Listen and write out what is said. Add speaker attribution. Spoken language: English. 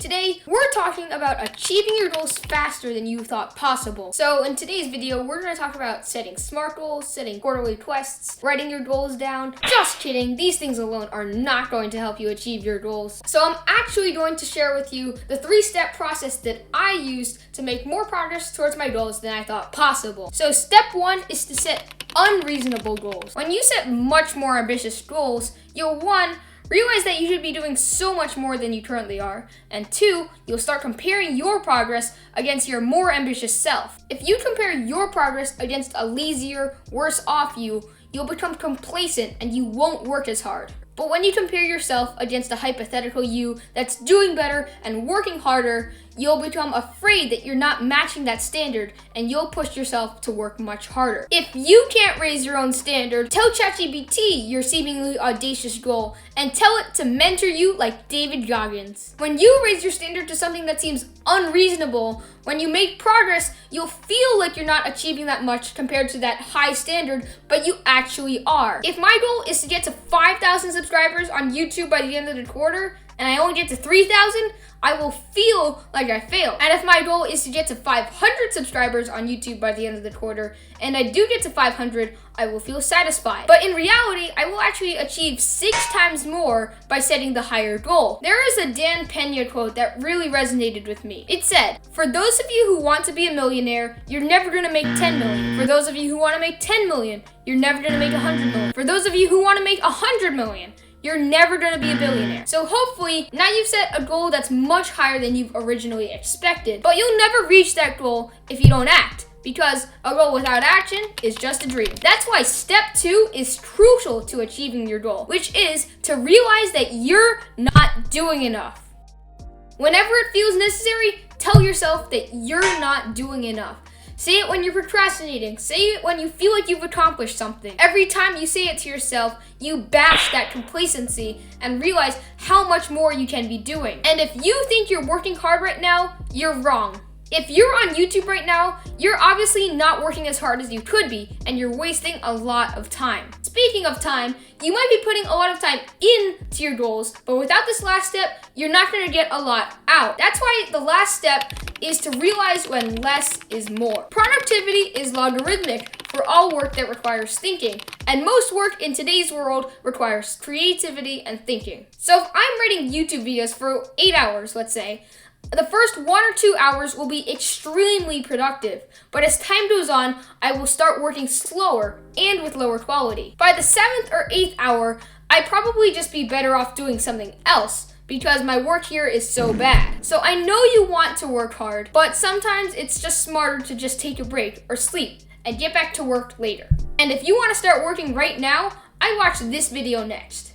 Speaker 1: Today, we're talking about achieving your goals faster than you thought possible. So in today's video, we're going to talk about setting SMART goals, setting quarterly quests, writing your goals down. Just kidding, these things alone are not going to help you achieve your goals. So I'm actually going to share with you the 3-step process that I used to make more progress towards my goals than I thought possible. So step 1 is to set unreasonable goals. When you set much more ambitious goals, you'll realize that you should be doing so much more than you currently are, and 2, you'll start comparing your progress against your more ambitious self. If you compare your progress against a lazier, worse off you, you'll become complacent and you won't work as hard. But when you compare yourself against a hypothetical you that's doing better and working harder, you'll become afraid that you're not matching that standard and you'll push yourself to work much harder. If you can't raise your own standard, tell ChatGPT your seemingly audacious goal and tell it to mentor you like David Goggins. When you raise your standard to something that seems unreasonable, when you make progress, you'll feel like you're not achieving that much compared to that high standard, but you actually are. If my goal is to get to 5,000 subscribers on YouTube by the end of the quarter, and I only get to 3,000, I will feel like I failed. And if my goal is to get to 500 subscribers on YouTube by the end of the quarter, and I do get to 500, I will feel satisfied. But in reality, I will actually achieve 6 times more by setting the higher goal. There is a Dan Pena quote that really resonated with me. It said, "For those of you who want to be a millionaire, you're never gonna make 10 million. For those of you who wanna make 10 million, you're never gonna make 100 million. For those of you who wanna make 100 million, you're never gonna be a billionaire." So hopefully, now you've set a goal that's much higher than you've originally expected, but you'll never reach that goal if you don't act, because a goal without action is just a dream. That's why step 2 is crucial to achieving your goal, which is to realize that you're not doing enough. Whenever it feels necessary, tell yourself that you're not doing enough. Say it when you're procrastinating. Say it when you feel like you've accomplished something. Every time you say it to yourself, you bash that complacency and realize how much more you can be doing. And if you think you're working hard right now, you're wrong. If you're on YouTube right now, you're obviously not working as hard as you could be, and you're wasting a lot of time. Speaking of time, you might be putting a lot of time into your goals, but without this last step, you're not gonna get a lot out. That's why the last step is to realize when less is more. Productivity is logarithmic for all work that requires thinking, and most work in today's world requires creativity and thinking. So if I'm writing YouTube videos for 8 hours, let's say, the first 1 or 2 hours will be extremely productive, but as time goes on, I will start working slower and with lower quality. By the 7th or 8th hour, I'd probably just be better off doing something else, because my work here is so bad. So I know you want to work hard, but sometimes it's just smarter to just take a break or sleep and get back to work later. And if you want to start working right now, I'd watch this video next.